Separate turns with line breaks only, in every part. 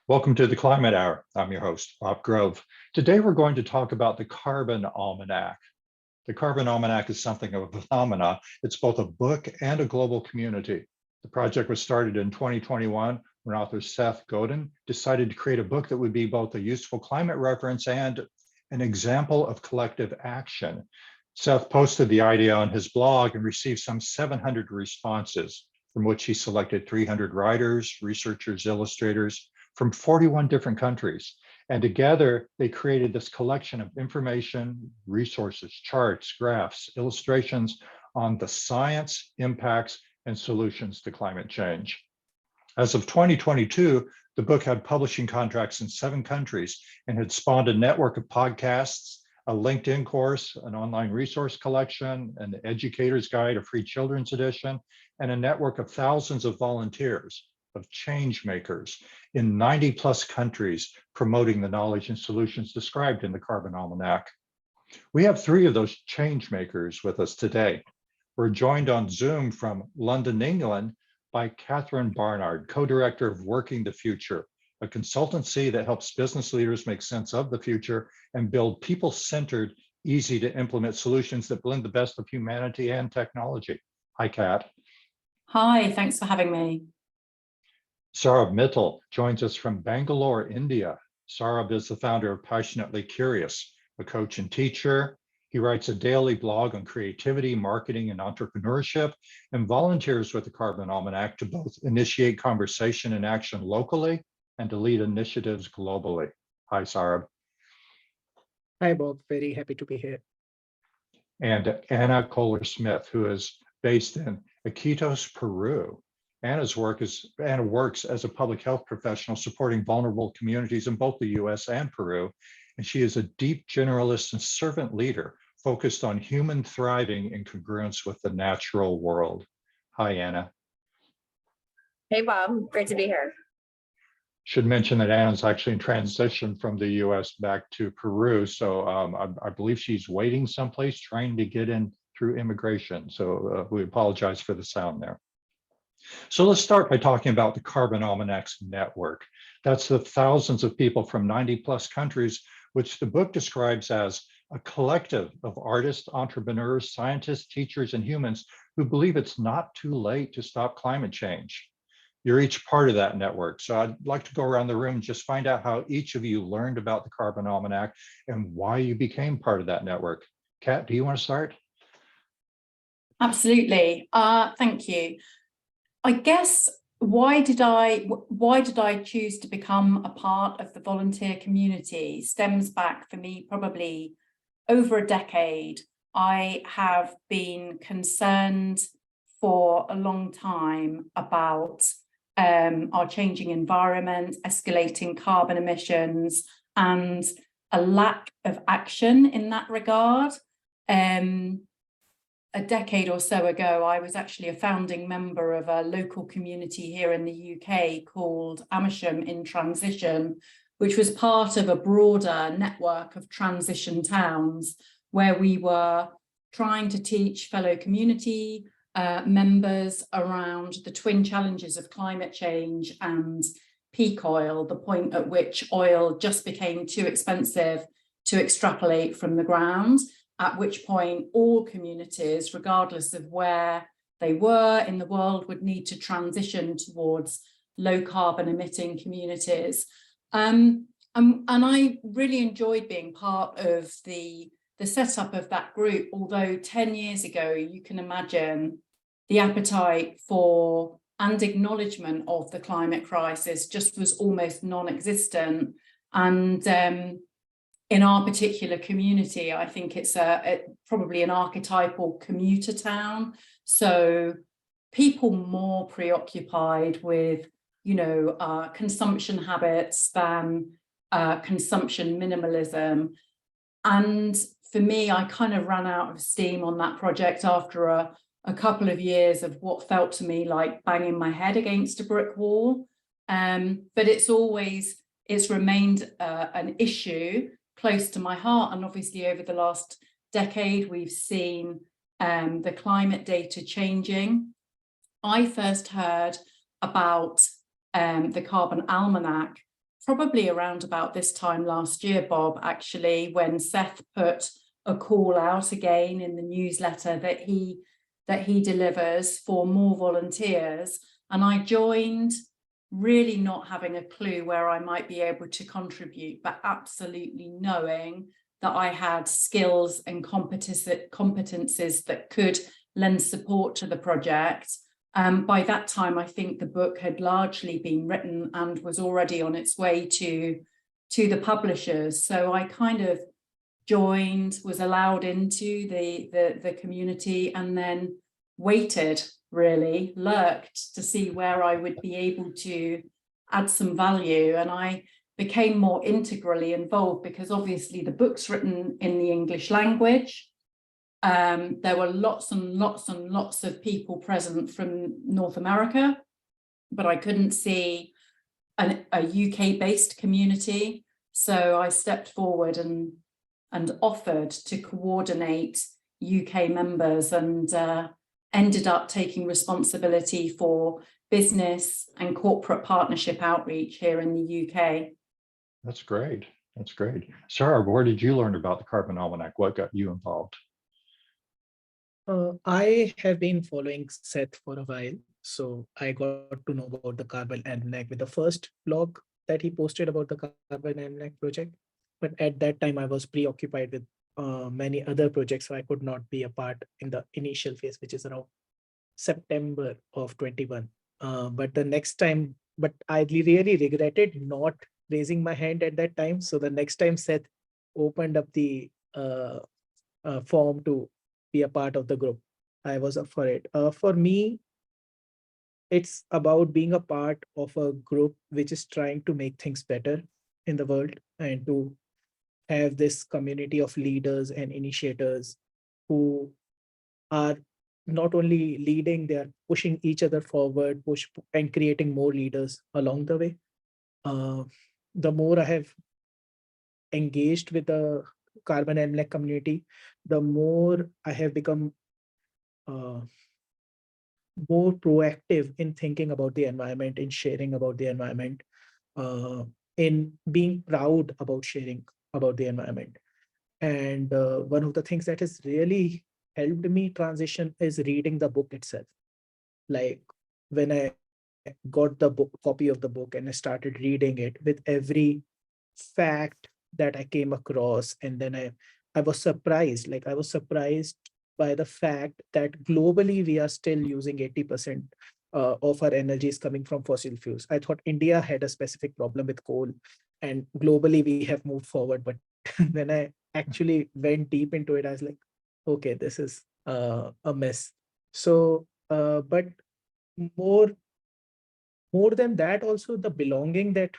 Welcome to the Climate Hour. I'm your host, Bob Grove. Today we're going to talk about the Carbon Almanac. The Carbon Almanac is something of a phenomena. It's both a book and a global community. The project was started in 2021 when author Seth Godin decided to create a book that would be both a useful climate reference and an example of collective action. Seth posted the idea on his blog and received some 700 responses, from which he selected 300 writers, researchers, illustrators, from 41 different countries. And together, they created this collection of information, resources, charts, graphs, illustrations on the science, impacts, and solutions to climate change. As of 2022, the book had publishing contracts in 7 countries and had spawned a network of podcasts, a LinkedIn course, an online resource collection, an educator's guide, a free children's edition, and a network of thousands of volunteers, of change makers in 90 plus countries promoting the knowledge and solutions described in the Carbon Almanac. We have 3 of those change makers with us today. We're joined on Zoom from London, England by Cathryn Barnard, co-director of Working the Future, a consultancy that helps business leaders make sense of the future and build people-centered, easy to implement solutions that blend the best of humanity and technology. Hi, Kat.
Hi, thanks for having me.
Saurabh Mithal joins us from Bangalore, India. Saurabh is the founder of Passionately Curious, a coach and teacher. He writes a daily blog on creativity, marketing, and entrepreneurship, and volunteers with the Carbon Almanac to both initiate conversation and action locally and to lead initiatives globally. Hi, Saurabh.
Hi, Bob. Very happy to be here.
And Anna Kohler-Smith, who is based in Iquitos, Peru. Anna works as a public health professional supporting vulnerable communities in both the US and Peru, and she is a deep generalist and servant leader focused on human thriving in congruence with the natural world. Hi, Anna.
Hey, Bob. Great to be here.
Should mention that Anna's actually in transition from the US back to Peru, so I believe she's waiting someplace trying to get in through immigration, so we apologize for the sound there. So let's start by talking about the Carbon Almanac's network. That's the thousands of people from 90 plus countries, which the book describes as a collective of artists, entrepreneurs, scientists, teachers, and humans who believe it's not too late to stop climate change. You're each part of that network. So I'd like to go around the room and just find out how each of you learned about the Carbon Almanac and why you became part of that network. Kat, do you want to start?
Absolutely. Thank you. I guess why did I choose to become a part of the volunteer community stems back for me probably over a decade. I have been concerned for a long time about our changing environment, escalating carbon emissions, and a lack of action in that regard. A decade or so ago, I was actually a founding member of a local community here in the UK called Amersham in Transition, which was part of a broader network of transition towns where we were trying to teach fellow community members around the twin challenges of climate change and peak oil, the point at which oil just became too expensive to extrapolate from the ground, at which point all communities, regardless of where they were in the world, would need to transition towards low carbon emitting communities. And I really enjoyed being part of the setup of that group, although 10 years ago, you can imagine the appetite for and acknowledgement of the climate crisis just was almost non-existent. And in our particular community, I think it's probably an archetypal commuter town. So people more preoccupied with, consumption habits than consumption minimalism. And for me, I kind of ran out of steam on that project after a couple of years of what felt to me like banging my head against a brick wall. But it's remained an issue close to my heart. And obviously over the last decade, we've seen the climate data changing. I first heard about the Carbon Almanac probably around about this time last year, Bob, actually, when Seth put a call out again in the newsletter that he delivers for more volunteers. And I joined really not having a clue where I might be able to contribute, but absolutely knowing that I had skills and competencies that could lend support to the project. By that time, I think the book had largely been written and was already on its way to the publishers. So I kind of joined, was allowed into the community, and then waited, really lurked to see where I would be able to add some value. And I became more integrally involved because obviously the book's written in the English language. There were lots and lots and lots of people present from North America, but I couldn't see a UK-based community. So I stepped forward and offered to coordinate UK members, and ended up taking responsibility for business and corporate partnership outreach here in the UK.
That's great. That's great. Saurabh, where did you learn about the Carbon Almanac? What got you involved?
I have been following Seth for a while, so I got to know about the Carbon Almanac with the first blog that he posted about the Carbon Almanac project. But at that time, I was preoccupied with many other projects, so I could not be a part in the initial phase, which is around September of 21. But the next time, but I really regretted not raising my hand at that time. So the next time Seth opened up the form to be a part of the group, I was up for it. For me, it's about being a part of a group which is trying to make things better in the world, and to have this community of leaders and initiators who are not only leading, they are pushing each other forward, and creating more leaders along the way. The more I have engaged with the Carbon Almanac community, the more I have become more proactive in thinking about the environment, in sharing about the environment, in being proud about sharing about the environment. And one of the things that has really helped me transition is reading the book itself. Like when I got the copy of the book and I started reading it, with every fact that I came across, and then I was surprised. Like I was surprised by the fact that globally we are still using 80% of our energy is coming from fossil fuels. I thought India had a specific problem with coal, and globally we have moved forward. But when I actually went deep into it, I was like, okay, this is a mess. So, but more than that, also the belonging that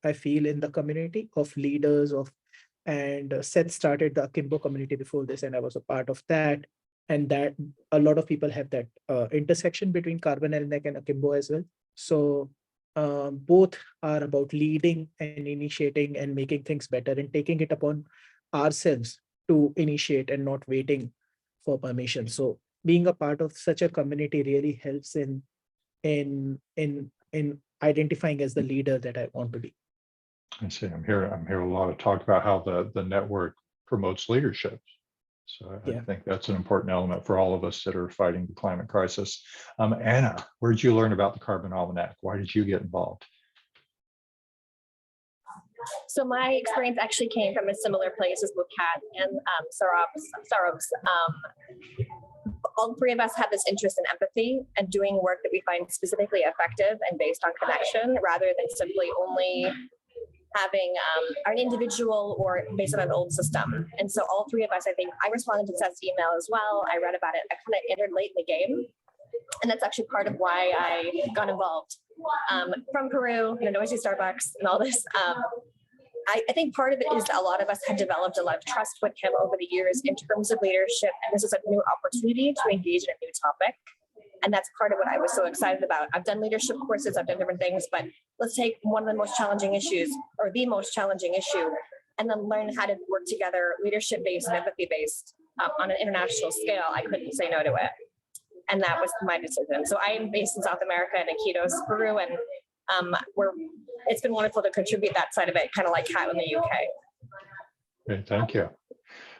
I feel in the community of leaders and Seth started the Akimbo community before this, and I was a part of that. And that a lot of people have that intersection between Carbon Almanac and Akimbo as well. So both are about leading and initiating and making things better, and taking it upon ourselves to initiate and not waiting for permission. So being a part of such a community really helps in identifying as the leader that I want to be.
I see. I'm hearing a lot of talk about how the network promotes leadership. So I think that's an important element for all of us that are fighting the climate crisis. Anna, where did you learn about the Carbon Almanac? Why did you get involved?
So my experience actually came from a similar place as with Kat and Saurabh's. All three of us have this interest in empathy and doing work that we find specifically effective and based on connection, rather than simply only having an individual or based on an old system. And so all three of us, I think, I responded to Seth's email as well. I read about it. I kind of entered late in the game. And that's actually part of why I got involved. From Peru, noisy Starbucks and all this. I think part of it is that a lot of us had developed a lot of trust with him over the years in terms of leadership. And this is a new opportunity to engage in a new topic. And that's part of what I was so excited about. I've done leadership courses, I've done different things, but let's take one of the most challenging issues, or the most challenging issue, and then learn how to work together, leadership-based and empathy-based on an international scale. I couldn't say no to it. And that was my decision. So I am based in South America in Iquitos, Peru, and It's been wonderful to contribute that side of it, kind of like Cat in the UK.
Okay, thank you.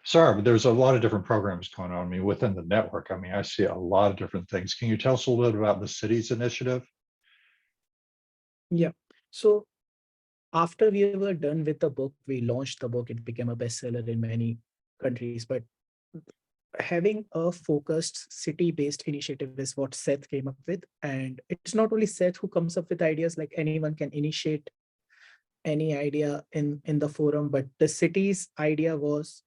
Sorry, but there's a lot of different programs going on. I mean, within the network, I mean, I see a lot of different things. Can you tell us a little bit about the cities initiative?
Yeah. So after we were done with the book, we launched the book. It became a bestseller in many countries. But having a focused city-based initiative is what Seth came up with. And it's not only Seth who comes up with ideas, like anyone can initiate any idea in the forum, but the city's idea was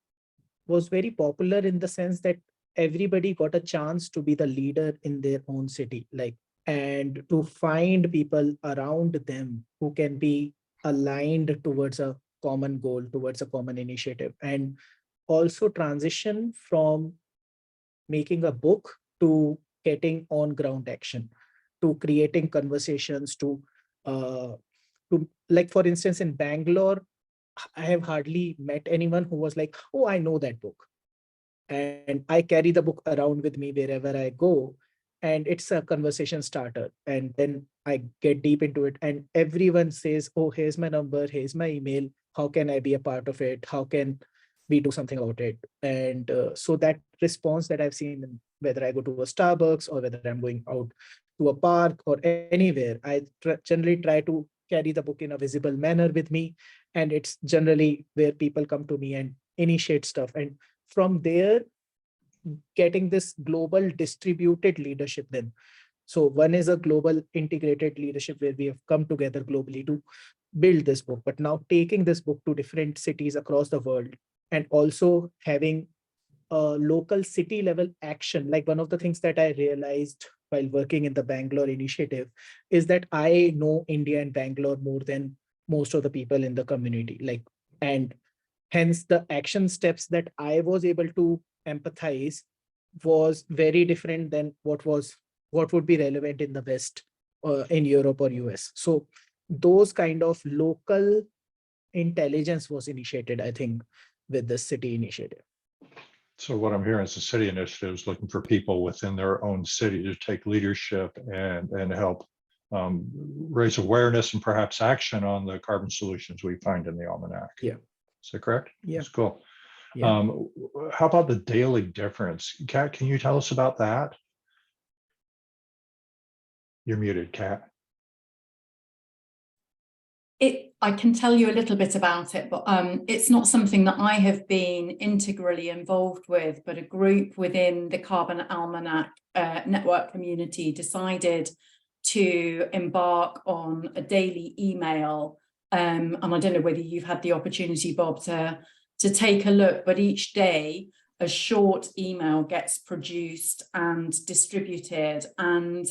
very popular in the sense that everybody got a chance to be the leader in their own city, like, and to find people around them who can be aligned towards a common goal, towards a common initiative, and also transition from making a book to getting on ground action, to creating conversations, to like, for instance, in Bangalore, I have hardly met anyone who was like, oh, I know that book. And I carry the book around with me wherever I go. And it's a conversation starter. And then I get deep into it. And everyone says, oh, here's my number, here's my email. How can I be a part of it? How can we do something about it? And so that response that I've seen, whether I go to a Starbucks or whether I'm going out to a park or anywhere, I generally try to carry the book in a visible manner with me. And it's generally where people come to me and initiate stuff. And from there, getting this global distributed leadership then. So one is a global integrated leadership where we have come together globally to build this book, but now taking this book to different cities across the world, and also having a local city level action. Like, one of the things that I realized while working in the Bangalore initiative is that I know India and Bangalore more than most of the people in the community. Like, and hence the action steps that I was able to empathize was very different than what would be relevant in the West, in Europe or US. So those kind of local intelligence was initiated, I think, with the city initiative.
So what I'm hearing is the city initiative is looking for people within their own city to take leadership and help raise awareness and perhaps action on the carbon solutions we find in the almanac.
Yeah.
Is that correct?
Yeah.
That's cool.
Yeah.
How about the daily difference? Kat, can you tell us about that? You're muted, Kat.
I can tell you a little bit about it, but it's not something that I have been integrally involved with, but a group within the Carbon Almanac network community decided to embark on a daily email. And I don't know whether you've had the opportunity, Bob, to take a look, but each day a short email gets produced and distributed, and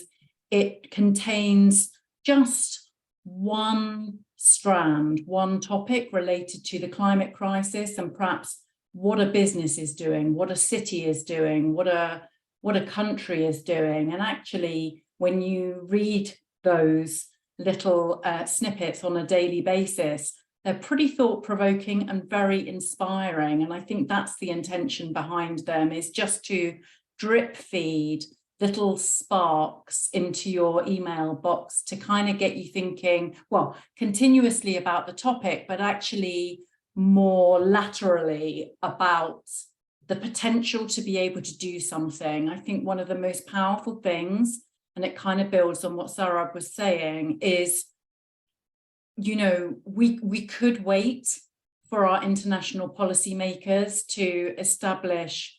it contains just one strand, one topic related to the climate crisis, and perhaps what a business is doing, what a city is doing, what a country is doing. And actually, when you read those little snippets on a daily basis, they're pretty thought-provoking and very inspiring. And I think that's the intention behind them, is just to drip feed little sparks into your email box to kind of get you thinking, well, continuously about the topic, but actually more laterally about the potential to be able to do something. I think one of the most powerful things, and it kind of builds on what Saurabh was saying, is, you know, we could wait for our international policymakers to establish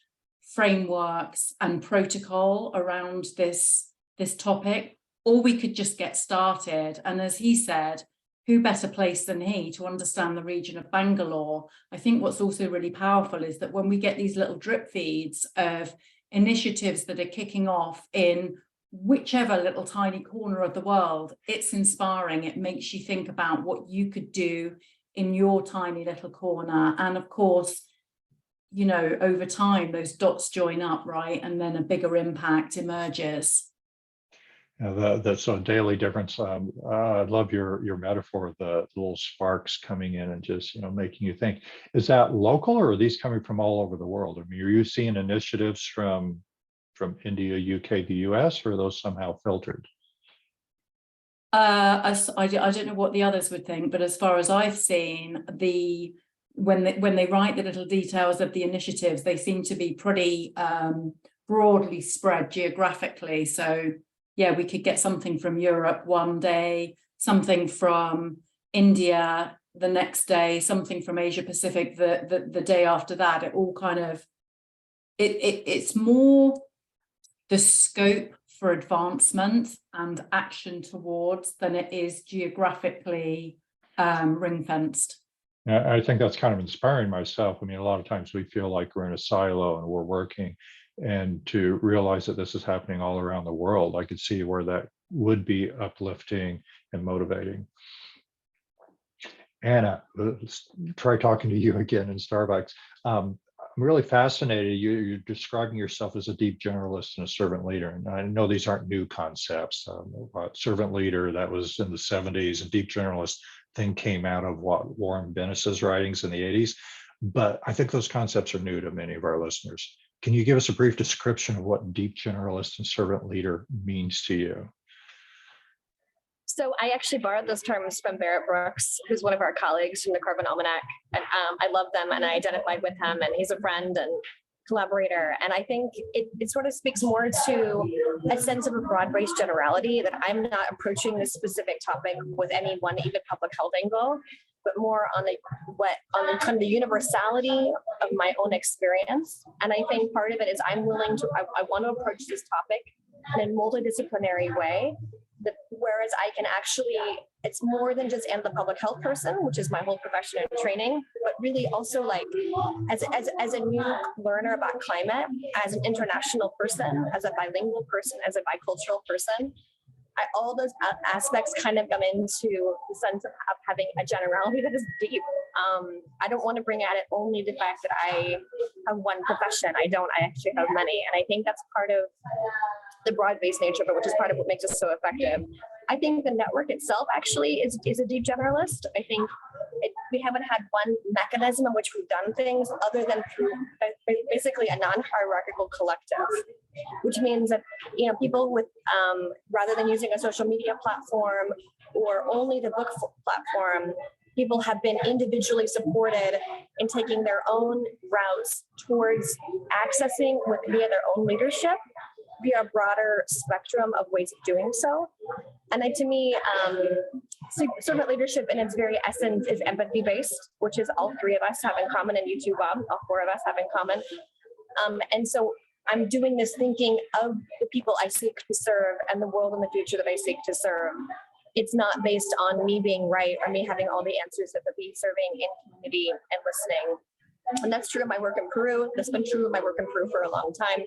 frameworks and protocol around this topic, or we could just get started. And as he said, who better place than he to understand the region of Bangalore? I think what's also really powerful is that when we get these little drip feeds of initiatives that are kicking off in whichever little tiny corner of the world, it's inspiring. It makes you think about what you could do in your tiny little corner. And of course, you know, over time, those dots join up, right? And then a bigger impact emerges.
Yeah, that's a daily difference. I love your metaphor of the little sparks coming in and just, you know, making you think. Is that local, or are these coming from all over the world? I mean, are you seeing initiatives from India, UK, the US, or are those somehow filtered?
I don't know what the others would think, but as far as I've seen, when they write the little details of the initiatives, they seem to be pretty broadly spread geographically. So yeah, we could get something from Europe one day, something from India the next day, something from Asia Pacific the day after that. It all kind of it's more the scope for advancement and action towards than it is geographically ring-fenced.
Yeah, I think that's kind of inspiring myself. I mean, a lot of times we feel like we're in a silo and we're working, and to realize that this is happening all around the world, I could see where that would be uplifting and motivating. Anna, let's try talking to you again in Starbucks. I'm really fascinated. You're describing yourself as a deep generalist and a servant leader. And I know these aren't new concepts. Servant leader, that was in the 70s, and deep generalist thing came out of what Warren Bennis's writings in the 80s. But I think those concepts are new to many of our listeners. Can you give us a brief description of what deep generalist and servant leader means to you?
So I actually borrowed those terms from Barrett Brooks, who's one of our colleagues from the Carbon Almanac. And I love them and I identified with him, and he's a friend and collaborator. And I think it sort of speaks more to a sense of a broad-based generality, that I'm not approaching this specific topic with any one even public health angle, but more on the kind of the universality of my own experience. And I think part of it is I want to approach this topic in a multidisciplinary way. Whereas I can actually, it's more than just am the public health person, which is my whole profession and training, but really also like as a new learner about climate, as an international person, as a bilingual person, as a bicultural person, all those aspects kind of come into the sense of having a generality that is deep. I don't want to bring at it only the fact that I have one profession. I actually have many. And I think that's part of the broad-based nature of it, which is part of what makes us so effective. I think the network itself actually is a deep generalist. I think we haven't had one mechanism in which we've done things other than through basically a non-hierarchical collective, which means that people with rather than using a social media platform or only the book platform, people have been individually supported in taking their own routes towards accessing via their own leadership, via a broader spectrum of ways of doing so. And to me, servant leadership in its very essence is empathy-based, which is all three of us have in common, and you too, Bob, all four of us have in common. And so I'm doing this thinking of the people I seek to serve and the world in the future that I seek to serve. It's not based on me being right or me having all the answers, but me serving in community and listening. And that's true of my work in Peru. That's been true of my work in Peru for a long time.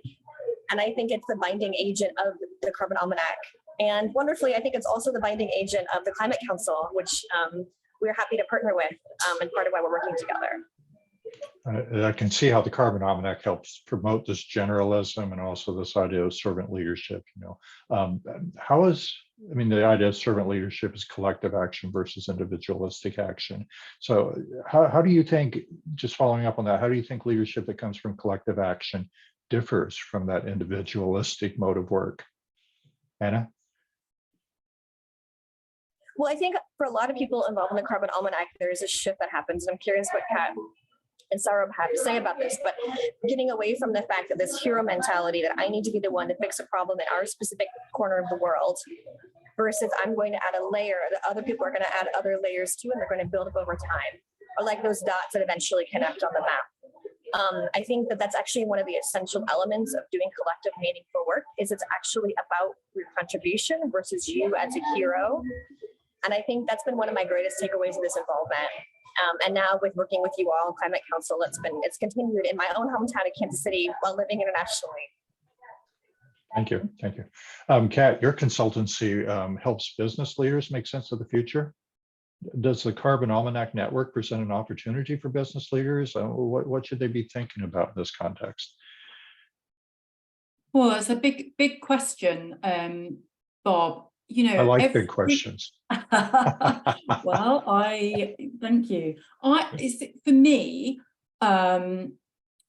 And I think it's the binding agent of the Carbon Almanac. And wonderfully, I think it's also the binding agent of the Climate Council, which we're happy to partner with, and part of why we're working together.
I can see how the Carbon Almanac helps promote this generalism and also this idea of servant leadership. The idea of servant leadership is collective action versus individualistic action. So how do you think, just following up on that, how do you think leadership that comes from collective action differs from that individualistic mode of work? Anna?
Well, I think for a lot of people involved in the Carbon Almanac, there's a shift that happens. And I'm curious what Kat and Saurabh have to say about this, but getting away from the fact that this hero mentality that I need to be the one to fix a problem in our specific corner of the world, versus I'm going to add a layer that other people are going to add other layers to, and they're going to build up over time, or like those dots that eventually connect on the map. I think that that's actually one of the essential elements of doing collective meaningful work, is it's actually about your contribution versus you as a hero. And I think that's been one of my greatest takeaways of this involvement. And now with working with you all, Climate Council, it's continued in my own hometown of Kansas City while living internationally.
Thank you. Thank you. Kat, your consultancy helps business leaders make sense of the future. Does the Carbon Almanac Network present an opportunity for business leaders? What should they be thinking about in this context?
Well, it's a big question, Bob.
I like big questions.
Well, thank you. For me,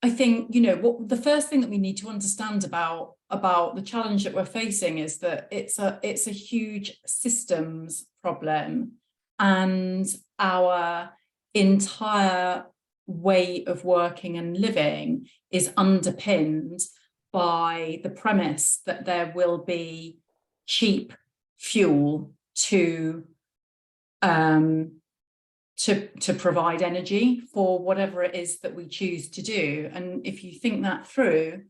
I think, you know, what the first thing that we need to understand about the challenge that we're facing is that it's a huge systems problem, and our entire way of working and living is underpinned by the premise that there will be cheap fuel to provide energy for whatever it is that we choose to do. And if you think that through,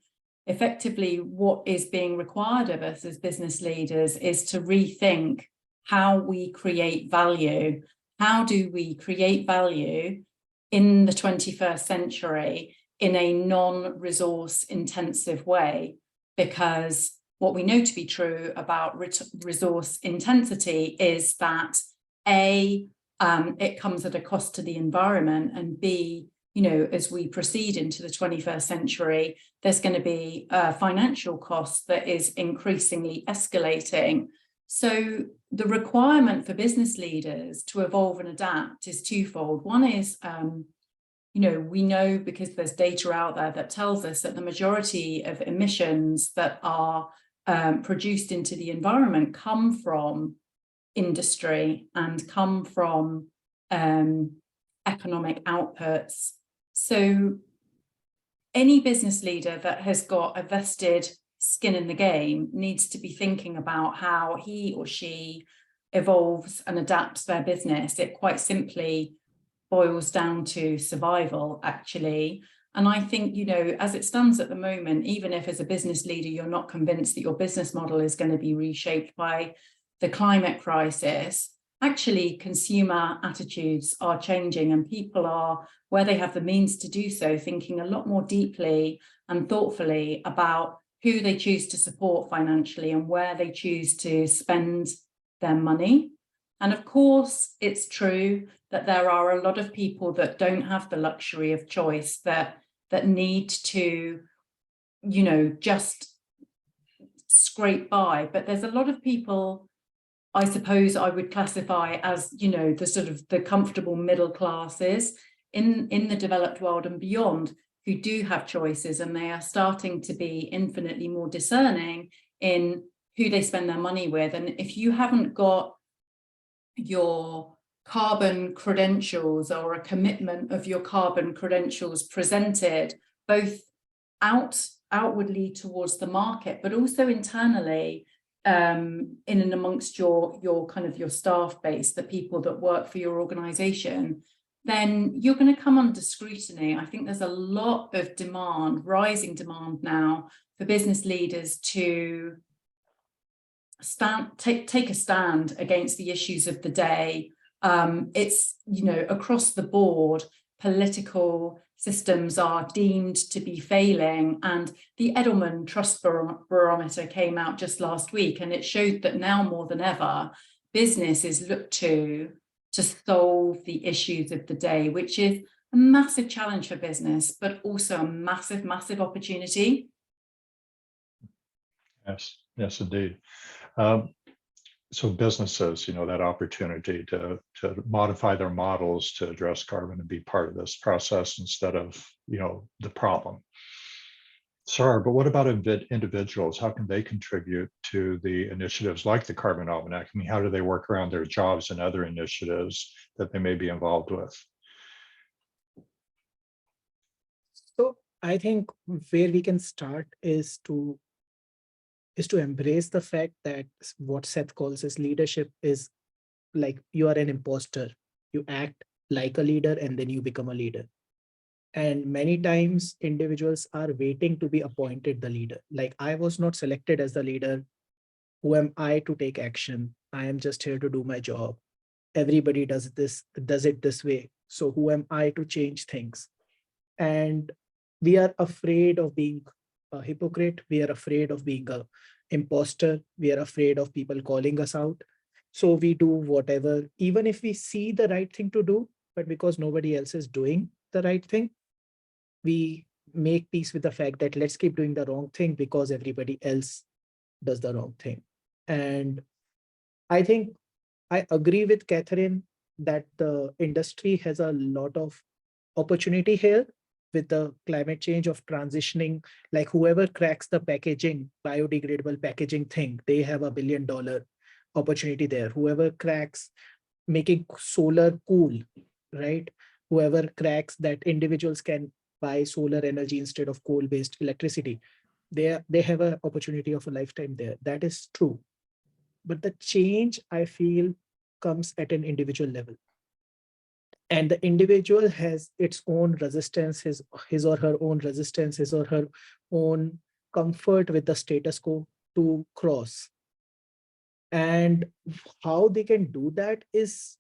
effectively what is being required of us as business leaders is to rethink how we create value. How do we create value in the 21st century in a non-resource intensive way? Because what we know to be true about resource intensity is that A, it comes at a cost to the environment, and B, you know, as we proceed into the 21st century, there's going to be a financial cost that is increasingly escalating. So the requirement for business leaders to evolve and adapt is twofold. One is, you know, we know because there's data out there that tells us that the majority of emissions that are produced into the environment come from industry and come from economic outputs. So any business leader that has got a vested skin in the game needs to be thinking about how he or she evolves and adapts their business. It quite simply boils down to survival, actually. And I think, you know, as it stands at the moment, even if as a business leader, you're not convinced that your business model is going to be reshaped by the climate crisis, actually consumer attitudes are changing, and people are, where they have the means to do so, thinking a lot more deeply and thoughtfully about who they choose to support financially and where they choose to spend their money. And of course, it's true that there are a lot of people that don't have the luxury of choice, that need to, you know, just scrape by. But there's a lot of people, I suppose I would classify as, you know, the sort of the comfortable middle classes in the developed world and beyond, who do have choices, and they are starting to be infinitely more discerning in who they spend their money with. And if you haven't got your carbon credentials or a commitment of your carbon credentials presented both outwardly towards the market, but also internally in and amongst your kind of your staff base, the people that work for your organization, then you're going to come under scrutiny. I think there's a lot of demand, rising demand now for business leaders to take a stand against the issues of the day. It's, you know, across the board, political systems are deemed to be failing, and the Edelman Trust Barometer came out just last week, and it showed that now more than ever, business is looked to solve the issues of the day, which is a massive challenge for business, but also a massive, massive opportunity.
Yes, indeed. So businesses, you know, that opportunity to modify their models to address carbon and be part of this process instead of, you know, the problem. Saurabh, but what about individuals? How can they contribute to the initiatives like the Carbon Almanac? I mean, how do they work around their jobs and other initiatives that they may be involved with?
So I think where we can start is to embrace the fact that what Seth calls as leadership is like you are an imposter. You act like a leader and then you become a leader. And many times individuals are waiting to be appointed the leader. Like, I was not selected as the leader. Who am I to take action? I am just here to do my job. Everybody does it this way. So who am I to change things? And we are afraid of being a hypocrite. We are afraid of being an imposter. We are afraid of people calling us out. So we do whatever, even if we see the right thing to do, but because nobody else is doing the right thing, we make peace with the fact that let's keep doing the wrong thing because everybody else does the wrong thing. And I think I agree with Cathryn that the industry has a lot of opportunity here, with the climate change of transitioning, like whoever cracks the packaging, biodegradable packaging thing, they have $1 billion opportunity there. Whoever cracks making solar cool, right? Whoever cracks that individuals can buy solar energy instead of coal-based electricity, they have an opportunity of a lifetime there. That is true. But the change, I feel, comes at an individual level. And the individual has its own resistance, his or her own resistance, his or her own comfort with the status quo to cross. And how they can do that is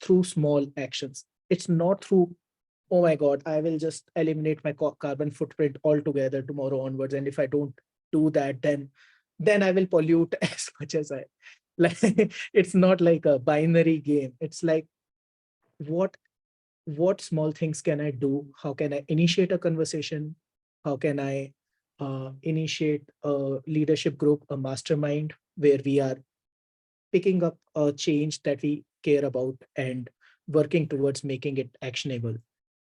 through small actions. It's not through, oh my God, I will just eliminate my carbon footprint altogether tomorrow onwards. And if I don't do that, then I will pollute as much as I like. It's not like a binary game. It's like, what small things can I do? How can I initiate a conversation? How can I initiate a leadership group, a mastermind, where we are picking up a change that we care about and working towards making it actionable.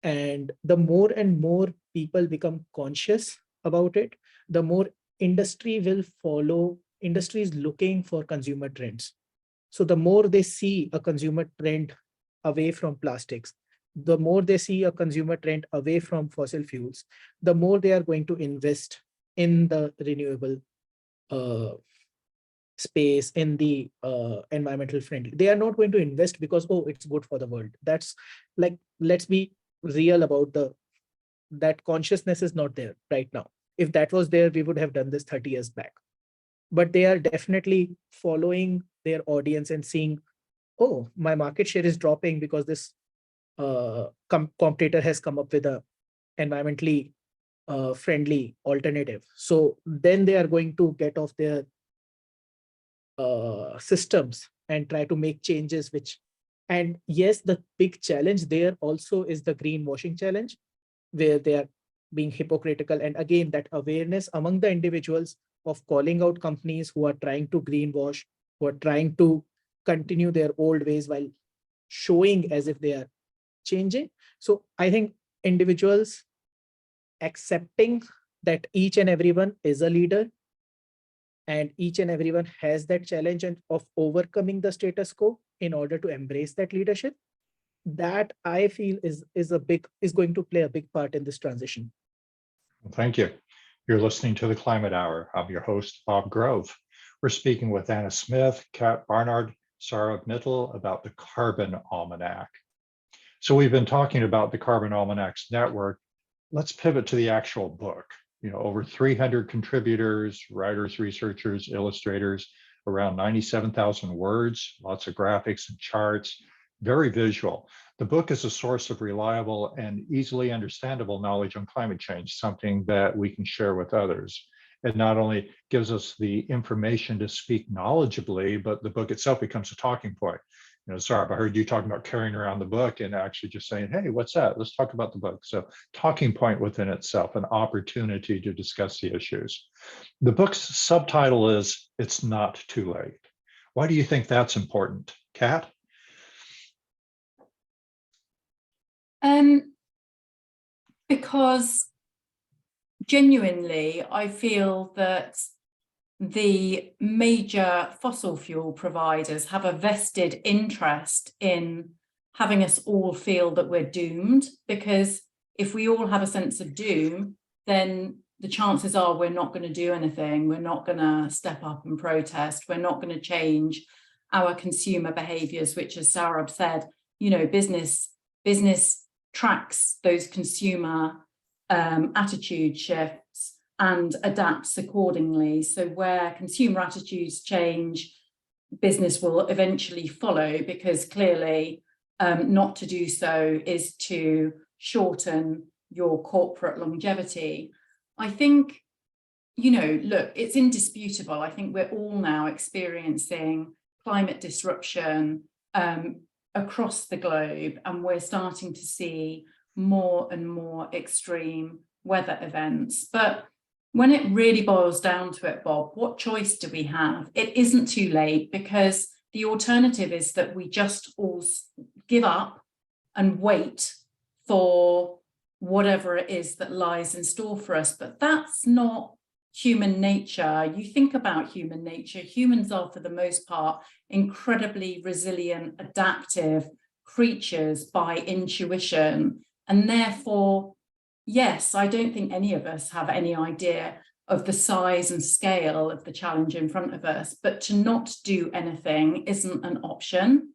And the more and more people become conscious about it, the more industry will follow. Industry is looking for consumer trends. So the more they see a consumer trend away from plastics, the more they see a consumer trend away from fossil fuels, the more they are going to invest in the renewable space, in the environmental friendly. They are not going to invest because, oh, it's good for the world. That's like, let's be real about that consciousness is not there right now. If that was there, we would have done this 30 years back. But they are definitely following their audience and seeing, oh, my market share is dropping because this competitor has come up with a environmentally friendly alternative. So then they are going to get off their systems and try to make changes, and yes, the big challenge there also is the greenwashing challenge, where they are being hypocritical. And again, that awareness among the individuals of calling out companies who are trying to greenwash, who are trying to continue their old ways while showing as if they are changing. So I think individuals accepting that each and everyone is a leader and each and everyone has that challenge of overcoming the status quo in order to embrace that leadership, that I feel is going to play a big part in this transition.
Thank you. You're listening to the Climate Hour. I'm your host, Bob Grove. We're speaking with Anna Smith, Kat Barnard, Saurabh Mithal about the Carbon Almanac. So we've been talking about the Carbon Almanac's network. Let's pivot to the actual book. Over 300 contributors, writers, researchers, illustrators, around 97,000 words, lots of graphics and charts, very visual. The book is a source of reliable and easily understandable knowledge on climate change, something that we can share with others. It not only gives us the information to speak knowledgeably, but the book itself becomes a talking point. Saurabh, I heard you talking about carrying around the book and actually just saying, hey, what's that? Let's talk about the book. So talking point within itself, an opportunity to discuss the issues. The book's subtitle is It's Not Too Late. Why do you think that's important? Kat?
Because genuinely, I feel that the major fossil fuel providers have a vested interest in having us all feel that we're doomed, because if we all have a sense of doom, then the chances are we're not going to do anything. We're not going to step up and protest. We're not going to change our consumer behaviors, which, as Saurabh said, business tracks those consumer attitude shifts and adapts accordingly. So where consumer attitudes change, business will eventually follow, because clearly not to do so is to shorten your corporate longevity. I think, look, it's indisputable. I think we're all now experiencing climate disruption across the globe, and we're starting to see more and more extreme weather events. But when it really boils down to it, Bob, what choice do we have? It isn't too late, because the alternative is that we just all give up and wait for whatever it is that lies in store for us. But that's not human nature. You think about human nature, humans are for the most part incredibly resilient, adaptive creatures by intuition. And therefore, yes, I don't think any of us have any idea of the size and scale of the challenge in front of us, but to not do anything isn't an option.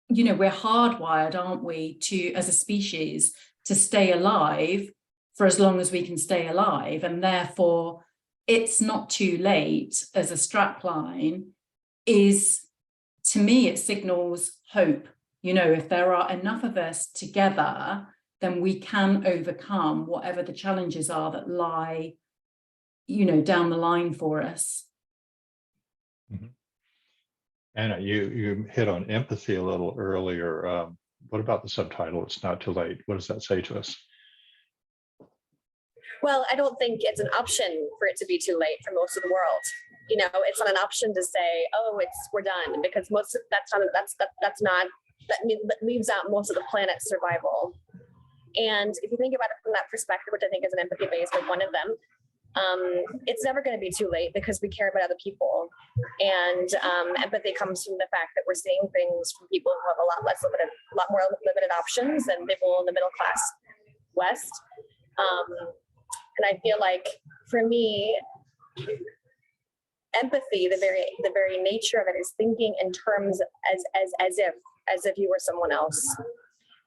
You know, we're hardwired, aren't we, to, as a species, to stay alive for as long as we can stay alive. And therefore, it's not too late as a strapline is, to me, it signals hope. You know, if there are enough of us together, then we can overcome whatever the challenges are that lie, you know, down the line for us.
Mm-hmm. Anna, you hit on empathy a little earlier. What about the subtitle, It's Not Too Late? What does that say to us?
Well, I don't think it's an option for it to be too late for most of the world. You know, it's not an option to say, "Oh, we're done," because that leaves out most of the planet's survival. And if you think about it from that perspective, which I think is an empathy base, like one of them, it's never going to be too late because we care about other people. And empathy comes from the fact that we're seeing things from people who have a lot more limited options than people in the middle class West. And I feel like for me, empathy, the very nature of it is thinking in terms as if you were someone else,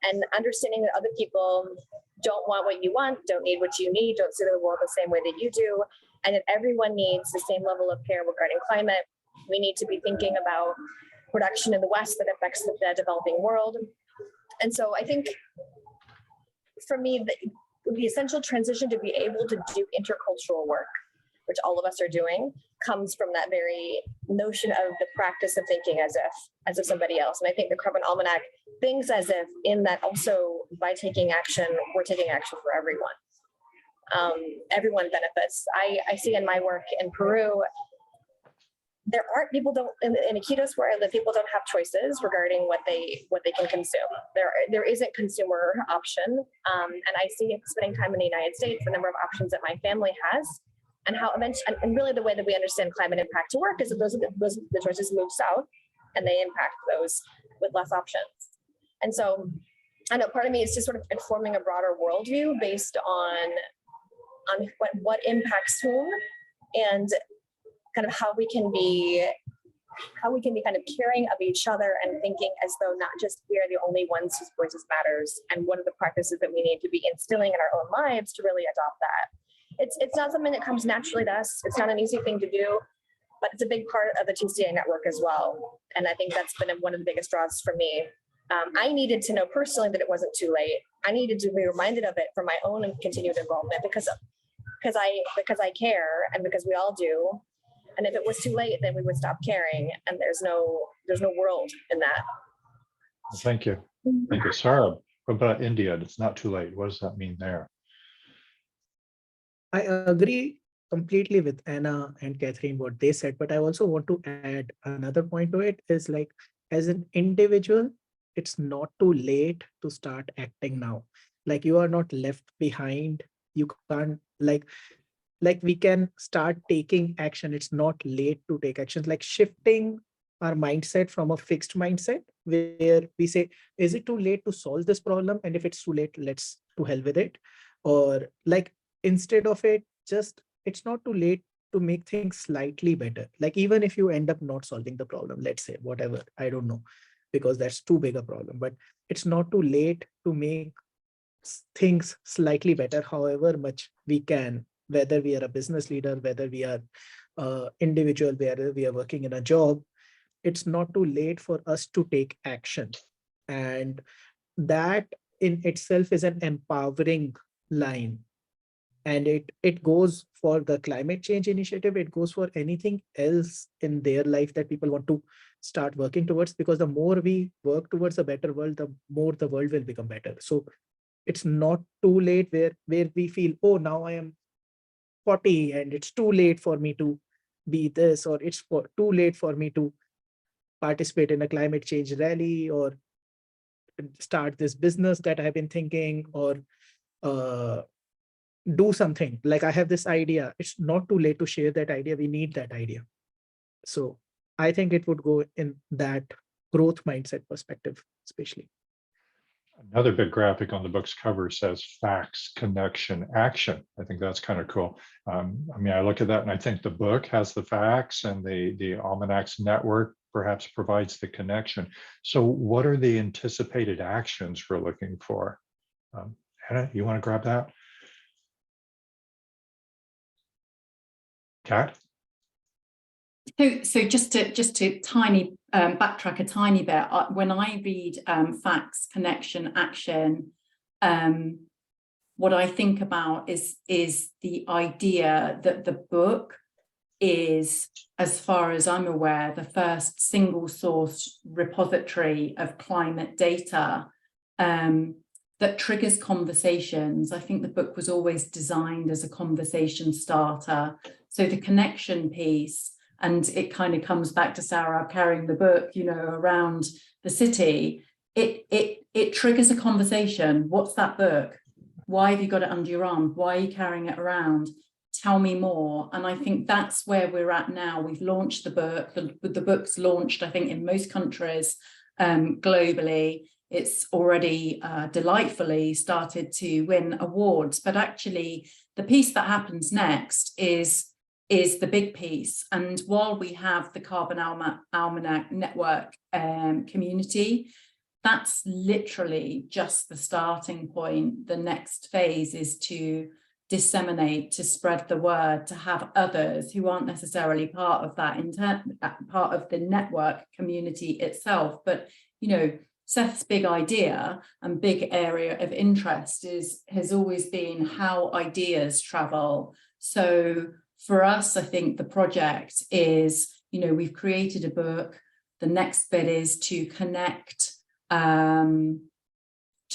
and understanding that other people don't want what you want, don't need what you need, don't see the world the same way that you do, and that everyone needs the same level of care regarding climate. We need to be thinking about production in the West that affects the developing world. And so I think for me, the essential transition to be able to do intercultural work, which all of us are doing, comes from that very notion of the practice of thinking as if somebody else. And I think the Carbon Almanac thinks as if, in that also by taking action, we're taking action for everyone. Everyone benefits. I see in my work in Peru, there aren't people in Iquitos where I live, people don't have choices regarding what they can consume. There isn't consumer option. And I see, spending time in the United States, the number of options that my family has, and how eventually, and really the way that we understand climate impact to work is that the choices move south and they impact those with less options. And so I know part of me is just sort of informing a broader worldview based on what impacts whom, and kind of how we can be kind of caring of each other and thinking as though not just we are the only ones whose voices matters, and what are the practices that we need to be instilling in our own lives to really adopt that. It's not something that comes naturally to us. It's not an easy thing to do, but it's a big part of the TCA network as well. And I think that's been one of the biggest draws for me. I needed to know personally that it wasn't too late. I needed to be reminded of it for my own continued involvement because I care, and because we all do. And if it was too late, then we would stop caring, and there's no world in that.
Thank you. Thank you. Saurabh, what about India? It's not too late. What does that mean there?
I agree completely with Anna and Cathryn, what they said, but I also want to add another point to it is, like, as an individual, it's not too late to start acting now. Like, you are not left behind. You can't, like we can start taking action. It's not late to take actions, like shifting our mindset from a fixed mindset where we say, is it too late to solve this problem? And if it's too late, let's to hell with it. Or like, instead of it, just, it's not too late to make things slightly better. Like, even if you end up not solving the problem, let's say, whatever, I don't know, because that's too big a problem, but it's not too late to make things slightly better, however much we can, whether we are a business leader, whether we are individual, whether we are working in a job. It's not too late for us to take action. And that in itself is an empowering line. And it goes for the climate change initiative. It goes for anything else in their life that people want to start working towards, because the more we work towards a better world, the more the world will become better. So it's not too late where we feel, oh, now I am 40 and it's too late for me to be this, or it's too late for me to participate in a climate change rally or start this business that I've been thinking, or do something. Like I have this idea. It's not too late to share that idea. We need that idea. So I think it would go in that growth mindset perspective, especially.
Another big graphic on the book's cover says facts, connection, action. I think that's kind of cool. I mean, I look at that and I think the book has the facts and the Almanac's network perhaps provides the connection. So what are the anticipated actions we're looking for? Hannah, you want to grab that? Kat?
So just to tiny backtrack a tiny bit, when I read facts, connection, action, what I think about is the idea that the book is, as far as I'm aware, the first single source repository of climate data that triggers conversations. I think the book was always designed as a conversation starter. So the connection piece, and it kind of comes back to Saurabh carrying the book, you know, around the city. It triggers a conversation. What's that book? Why have you got it under your arm? Why are you carrying it around? Tell me more. And I think that's where we're at now. We've launched the book. The book's launched, I think, in most countries globally. It's already delightfully started to win awards. But actually, the piece that happens next is the big piece. And while we have the Carbon Almanac network community, that's literally just the starting point. The next phase is to disseminate, to spread the word, to have others who aren't necessarily part of that part of the network community itself. But, you know, Seth's big idea and big area of interest has always been how ideas travel. So for us, I think the project is, you know, we've created a book. The next bit is to connect, to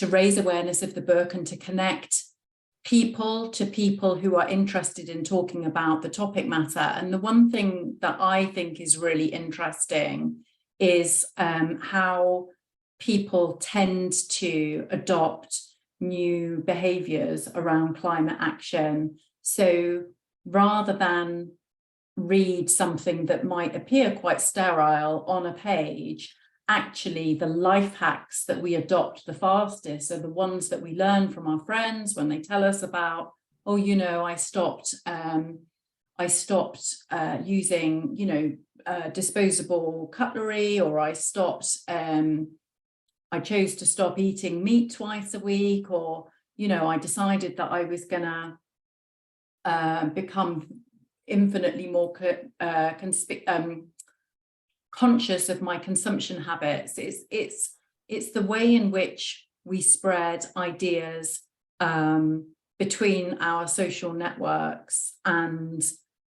raise awareness of the book and to connect people to people who are interested in talking about the topic matter. And the one thing that I think is really interesting is how people tend to adopt new behaviours around climate action. So rather than read something that might appear quite sterile on a page, actually the life hacks that we adopt the fastest are the ones that we learn from our friends when they tell us about, oh, you know, I stopped using, you know, disposable cutlery, or I stopped, I chose to stop eating meat twice a week, or, you know, I decided that I was gonna become infinitely more conscious of my consumption habits. It's the way in which we spread ideas between our social networks, and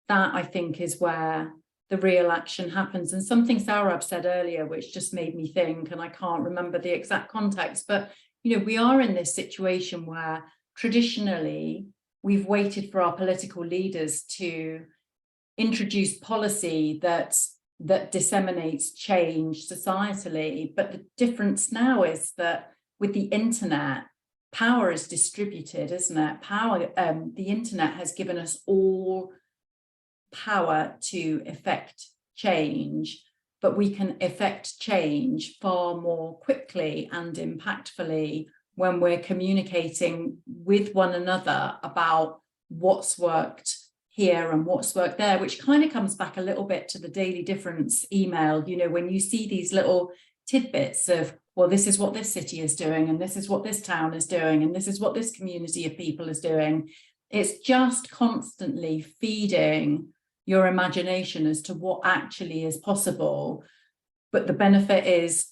that, I think, is where the real action happens. And something Saurabh said earlier, which just made me think, and I can't remember the exact context, but, you know, we are in this situation where traditionally we've waited for our political leaders to introduce policy that disseminates change societally. But the difference now is that with the internet, power is distributed, isn't it? The internet has given us all power to effect change, but we can effect change far more quickly and impactfully when we're communicating with one another about what's worked here and what's worked there, which kind of comes back a little bit to the Daily Difference email. You know, when you see these little tidbits of, well, this is what this city is doing, and this is what this town is doing, and this is what this community of people is doing. It's just constantly feeding your imagination as to what actually is possible. But the benefit is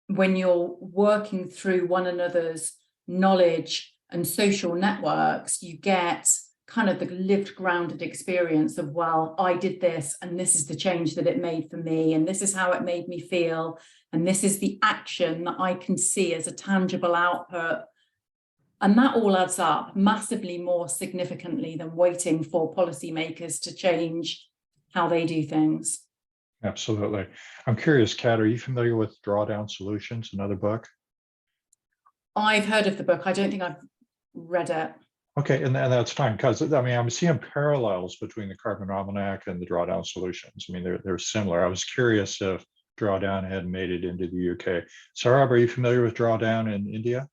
when you're working through one another's knowledge and social networks, you get kind of the lived, grounded experience of, well, I did this, and this is the change that it made for me, and this is how it made me feel, and this is the action that I can see as a tangible output. And that all adds up massively more significantly than waiting for policymakers to change how they do things.
Absolutely. I'm curious, Kat, are you familiar with Drawdown Solutions, another book?
I've heard of the book. I don't think I've read it.
Okay, and that's fine, because I mean, I'm seeing parallels between the Carbon Almanac and the drawdown solutions. I mean, they're similar. I was curious if drawdown had made it into the UK. Saurabh, are you familiar with drawdown in India?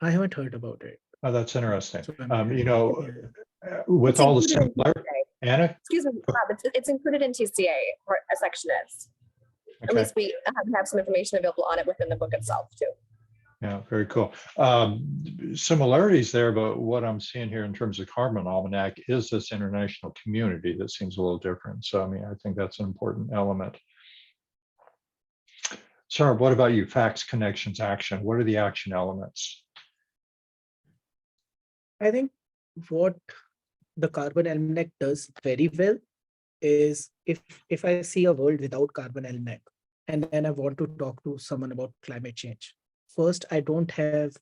I haven't heard about it.
Oh, that's interesting.
So
You know,
yeah.
with
It's
all the
included in
similar,
TCA.
Anna?
Excuse me, Rob, it's included in TCA, or a section is. At
Okay.
least we have some information available on it within the book itself too.
Yeah, very cool. Similarities there, but what I'm seeing here in terms of Carbon Almanac is this international community that seems a little different. So, I mean, I think that's an important element. Sarah, what about you? Facts, connections, action. What are the action elements?
I think what the Carbon Almanac does very well is if I see a world without Carbon Almanac and then I want to talk to someone about climate change, first I don't have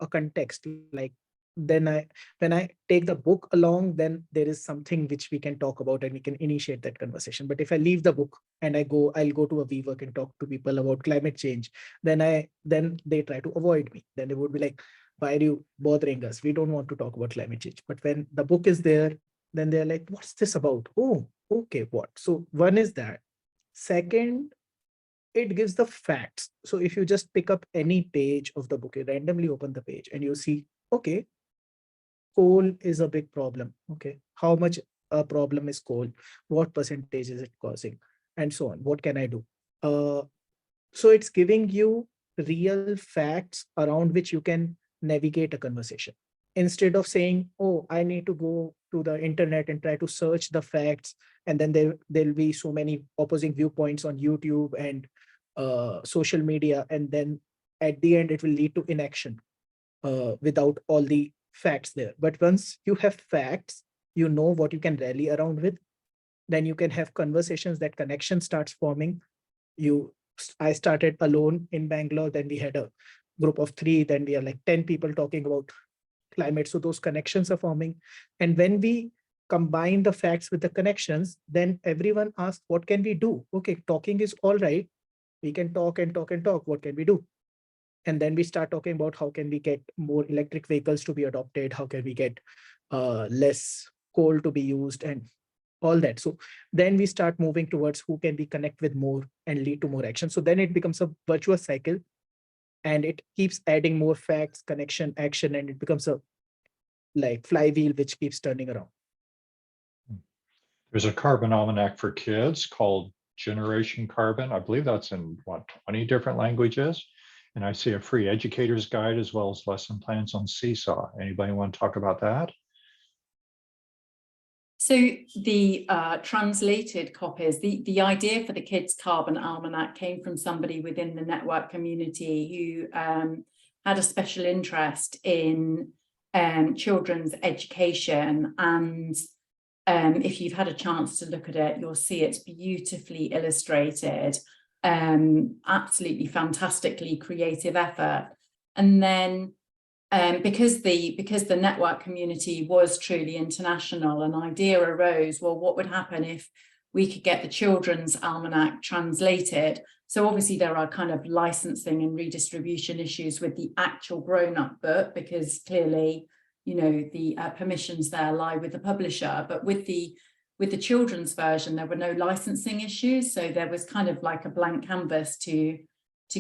a context. Like when I take the book along, then there is something which we can talk about and we can initiate that conversation. But if I leave the book and I'll go to a WeWork and talk to people about climate change, then they try to avoid me. Then they would be like, why are you bothering us? We don't want to talk about climate change. But when the book is there, then they're like, what's this about? Oh, okay, what? So one is that. Second, it gives the facts. So if you just pick up any page of the book, you randomly open the page and you see, okay, coal is a big problem. Okay, how much a problem is coal? What percentage is it causing? And so on. What can I do? So it's giving you real facts around which you can navigate a conversation. Instead of saying, oh, I need to go to the internet and try to search the facts, and then there'll be so many opposing viewpoints on YouTube and social media, and then at the end it will lead to inaction without all the facts there. But once you have facts, you know what you can rally around with, then you can have conversations, that connection starts forming. I started alone in Bangalore, then we had a group of 3, then we are like 10 people talking about climate. So those connections are forming. And when we combine the facts with the connections, then everyone asks, what can we do? Okay, talking is all right. We can talk and talk and talk. What can we do? And then we start talking about how can we get more electric vehicles to be adopted? How can we get less coal to be used and all that. So then we start moving towards who can we connect with more and lead to more action. So then it becomes a virtuous cycle and it keeps adding more facts, connection, action, and it becomes a like flywheel which keeps turning around.
There's a Carbon Almanac for kids called Generation Carbon. I believe that's in 20 different languages. And I see a free educator's guide as well as lesson plans on Seesaw. Anybody want to talk about that?
So the translated copies, the idea for the Kids Carbon Almanac came from somebody within the network community who had a special interest in children's education. And if you've had a chance to look at it, you'll see it's beautifully illustrated, absolutely fantastically creative effort. And then because the network community was truly international, an idea arose, well, what would happen if we could get the children's almanac translated? So obviously there are kind of licensing and redistribution issues with the actual grown-up book, because clearly, you know, the permissions there lie with the publisher. But with the children's version, there were no licensing issues. So there was kind of like a blank canvas to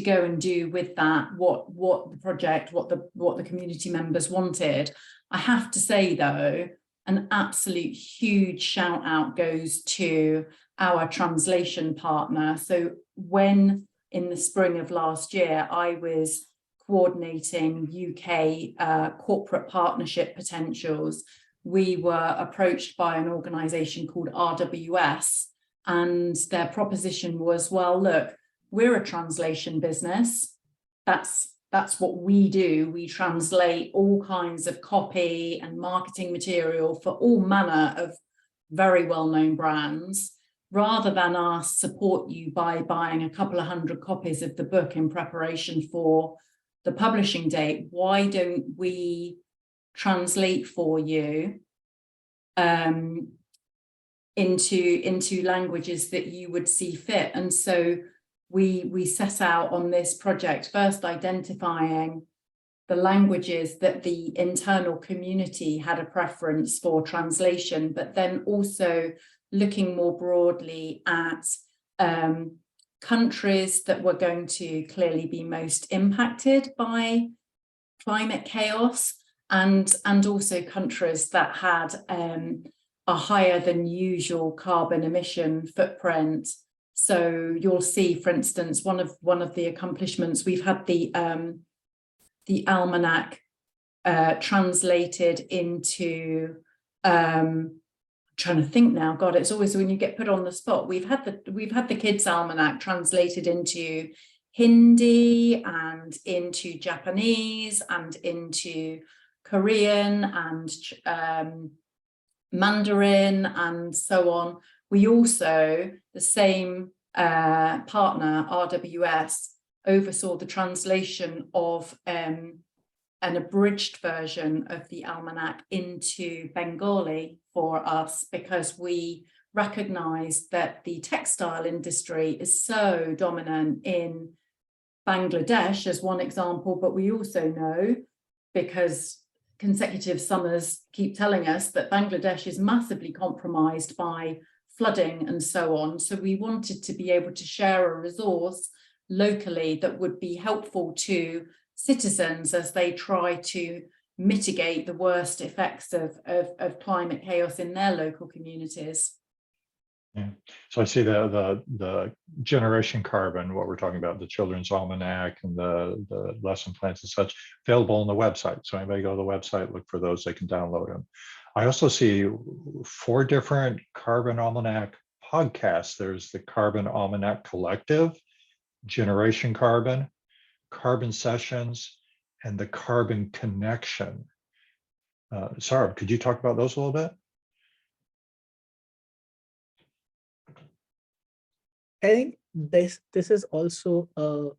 go and do with that what the project, what the community members wanted. I have to say though, an absolute huge shout out goes to our translation partner. So when in the spring of last year, I was coordinating UK corporate partnership potentials, we were approached by an organisation called RWS, and their proposition was, well, look, we're a translation business. That's what we do. We translate all kinds of copy and marketing material for all manner of very well-known brands. Rather than us support you by buying a couple of 100 copies of the book in preparation for the publishing date, why don't we translate for you into languages that you would see fit? And so we set out on this project, first identifying the languages that the internal community had a preference for translation, but then also looking more broadly at countries that were going to clearly be most impacted by climate chaos, and also countries that had a higher than usual carbon emission footprint. So you'll see, for instance, one of the accomplishments, we've had the almanac translated into trying to think now, God, it's always when you get put on the spot. We've had the kids almanac translated into Hindi and into Japanese and into Korean and Mandarin and so on. We also, the same partner, RWS, oversaw the translation of an abridged version of the almanac into Bengali for us, because we recognize that the textile industry is so dominant in Bangladesh as one example, but we also know, because consecutive summers keep telling us, that Bangladesh is massively compromised by flooding and so on. So we wanted to be able to share a resource locally that would be helpful to citizens as they try to mitigate the worst effects of climate chaos in their local communities.
Yeah. So I see the Generation Carbon, what we're talking about, the Children's Almanac and the lesson plans and such, available on the website. So anybody go to the website, look for those, they can download them. I also see 4 different Carbon Almanac podcasts. There's the Carbon Almanac Collective, Generation Carbon, Carbon Sessions, and the Carbon Connection. Saurabh, could you talk about those a little bit?
I think this is also a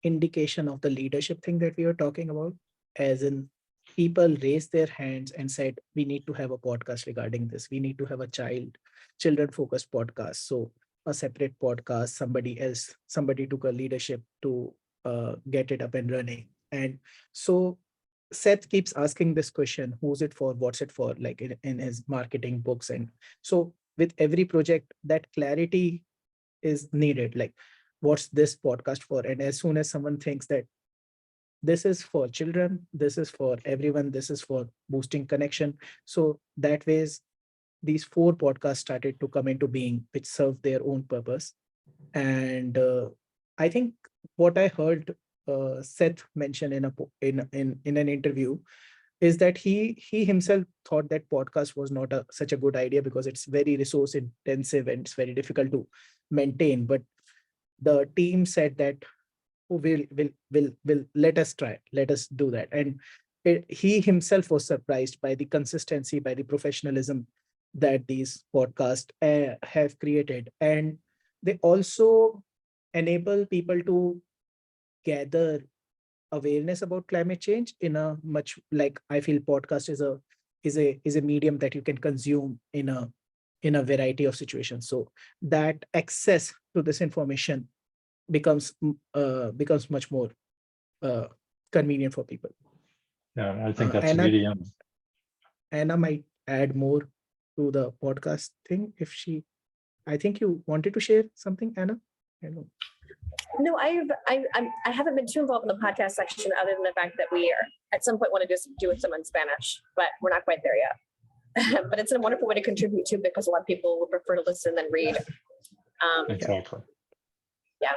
indication of the leadership thing that we are talking about, as in people raised their hands and said, we need to have a podcast regarding this. We need to have a children focused podcast. So a separate podcast, somebody took a leadership to get it up and running. And so Seth keeps asking this question, who's it for, what's it for, like in his marketing books. And so with every project, that clarity is needed, like what's this podcast for? And as soon as someone thinks that this is for children, this is for everyone, this is for boosting connection, so that ways these 4 podcasts started to come into being, which serve their own purpose. And I think what I heard Seth mention in an interview is that he himself thought that podcast was not such a good idea because it's very resource intensive and it's very difficult to maintain. But the team said that, oh, will let us try, let us do that. And he himself was surprised by the consistency, by the professionalism that these podcasts have created. And they also enable people to gather awareness about climate change in a much, like, I feel podcast is a medium that you can consume in a variety of situations. So that access to this information becomes much more convenient for people.
Yeah, I think that's a medium.
Anna might add more to the podcast thing if she. I think you wanted to share something, Anna. I know.
No, I haven't been too involved in the podcast section, other than the fact that we are at some point want to just do some in Spanish, but we're not quite there yet. But it's a wonderful way to contribute to, because a lot of people would prefer to listen than read.
Exactly.
Yeah.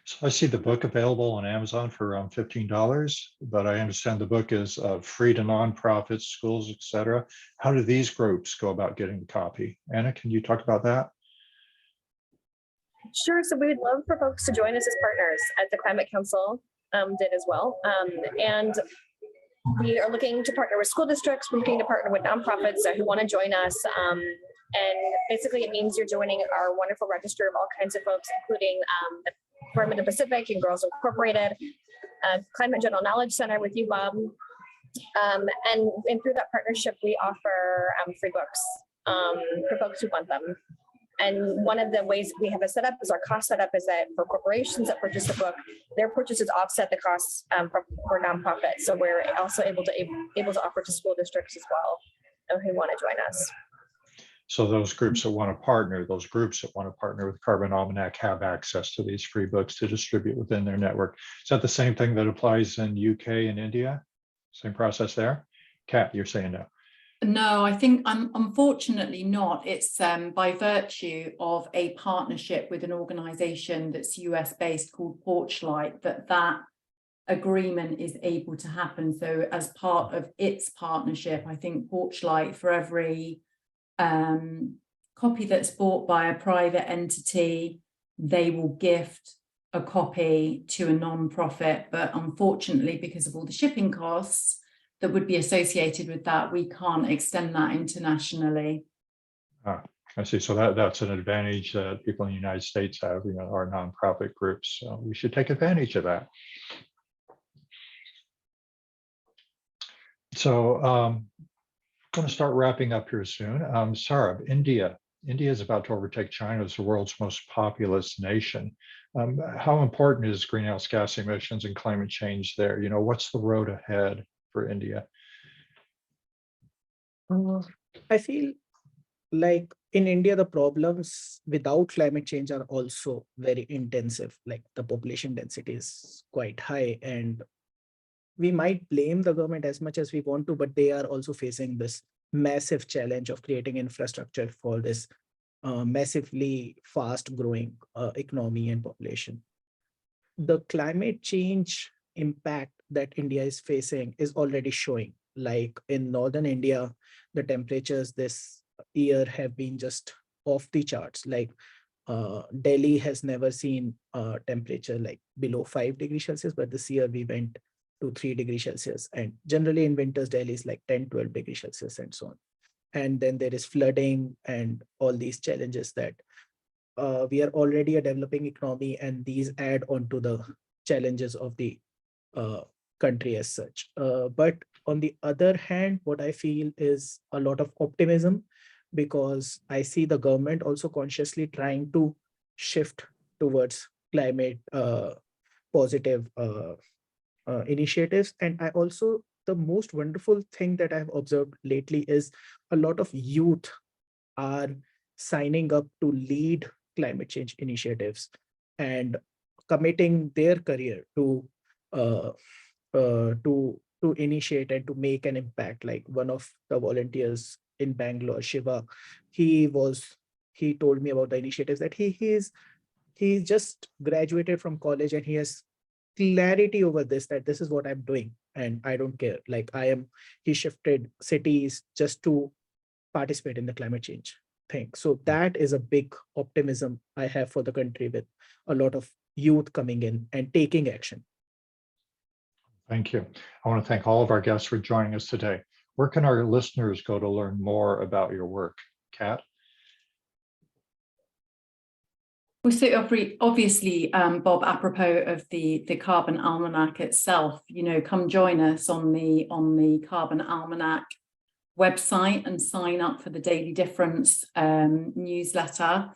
So I see the book available on Amazon for around $15, but I understand the book is free to nonprofits, schools, etc. How do these groups go about getting the copy? Anna, can you talk about that?
Sure. So we would love for folks to join us as partners, as the Climate Council did as well. And we are looking to partner with school districts. We're looking to partner with nonprofits who want to join us. And basically it means you're joining our wonderful register of all kinds of folks, including the Department of Pacific and Girls Incorporated, Climate General Knowledge Center with you, Bob. And through that partnership, we offer free books for folks who want them. And one of the ways we have it set up is our cost setup is that for corporations that purchase the book, their purchases offset the costs for nonprofits. So we're also able to offer to school districts as well who want to join us.
So those groups that want to partner, with Carbon Almanac have access to these free books to distribute within their network. Is that the same thing that applies in UK and India? Same process there? Kat, you're saying no.
No, I think unfortunately not. It's by virtue of a partnership with an organization that's US based called Porchlight that agreement is able to happen. So as part of its partnership, I think Porchlight, for every copy that's bought by a private entity, they will gift a copy to a non-profit. But unfortunately, because of all the shipping costs that would be associated with that, we can't extend that internationally.
I see. So that's an advantage that people in the United States have, our nonprofit groups. So we should take advantage of that. So I'm going to start wrapping up here soon. Saurabh, India is about to overtake China as the world's most populous nation. How important is greenhouse gas emissions and climate change there? What's the road ahead for India?
I feel like in India, the problems without climate change are also very intensive. Like the population density is quite high, and we might blame the government as much as we want to, but they are also facing this massive challenge of creating infrastructure for this massively fast growing economy and population. The climate change impact that India is facing is already showing. Like in northern India, the temperatures this year have been just off the charts. Like Delhi has never seen a temperature like below 5 degrees Celsius, but this year we went to 3 degrees Celsius. And generally in winters, Delhi is like 10, 12 degrees Celsius and so on. And then there is flooding and all these challenges that we are already a developing economy, and these add on to the challenges of the country as such. But on the other hand, what I feel is a lot of optimism, because I see the government also consciously trying to shift towards climate positive initiatives. And I also, the most wonderful thing that I've observed lately is a lot of youth are signing up to lead climate change initiatives and committing their career to initiate and to make an impact. Like one of the volunteers in Bangalore, Shiva, he told me about the initiatives that he just graduated from college, and he has clarity over this, that this is what I'm doing and I don't care. Like he shifted cities just to participate in the climate change thing. So that is a big optimism I have for the country, with a lot of youth coming in and taking action.
Thank you. I want to thank all of our guests for joining us today. Where can our listeners go to learn more about your work? Kat?
Well, so obviously, Bob, apropos of the Carbon Almanac itself, come join us on the Carbon Almanac website and sign up for the Daily Difference newsletter.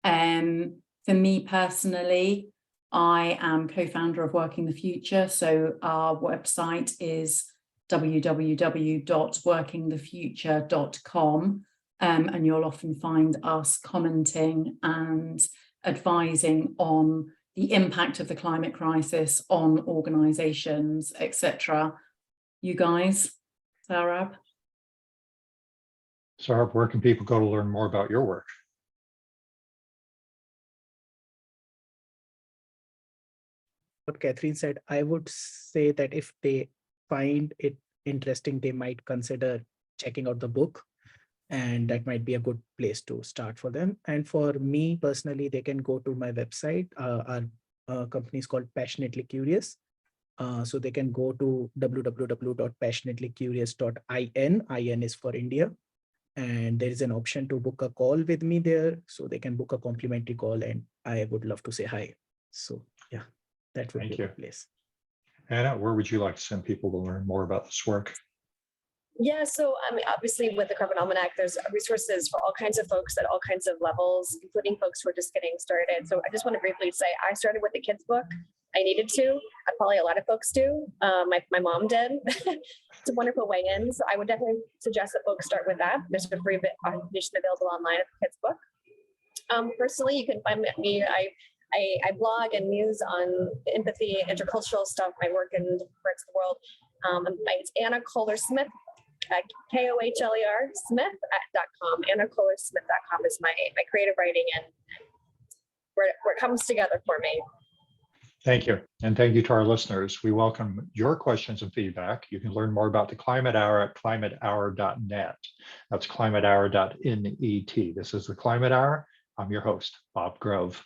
For me personally, I am co-founder of Working the Future. So our website is www.workingthefuture.com, and you'll often find us commenting and advising on the impact of the climate crisis on organizations, etc. You guys, Saurabh?
Saurabh, where can people go to learn more about your work?
What Cathryn said, I would say that if they find it interesting, they might consider checking out the book, and that might be a good place to start for them. And for me personally, they can go to my website. Our company is called Passionately Curious. So they can go to www.passionatelycurious.in. IN is for India. And there is an option to book a call with me there. So they can book a complimentary call, and I would love to say hi. So yeah, that would be a good place.
Anna, where would you like to send people to learn more about this work?
Yeah, so I mean, obviously with the Carbon Almanac, there's resources for all kinds of folks at all kinds of levels, including folks who are just getting started. So I just want to briefly say I started with the kids book. I needed to. Probably a lot of folks do. My mom did. It's a wonderful way in. So I would definitely suggest that folks start with that. There's a free edition available online of the kids book. Personally, you can find me. I blog and muse on empathy, intercultural stuff. I work in different parts of the world. It's Anna Kohler Smith. KOHLER Smith.com. AnnaKohlersmith.com is my creative writing and where it comes together for me.
Thank you. And thank you to our listeners. We welcome your questions and feedback. You can learn more about the Climate Hour at climatehour.net. That's climatehour.net. This is the Climate Hour. I'm your host, Bob Grove.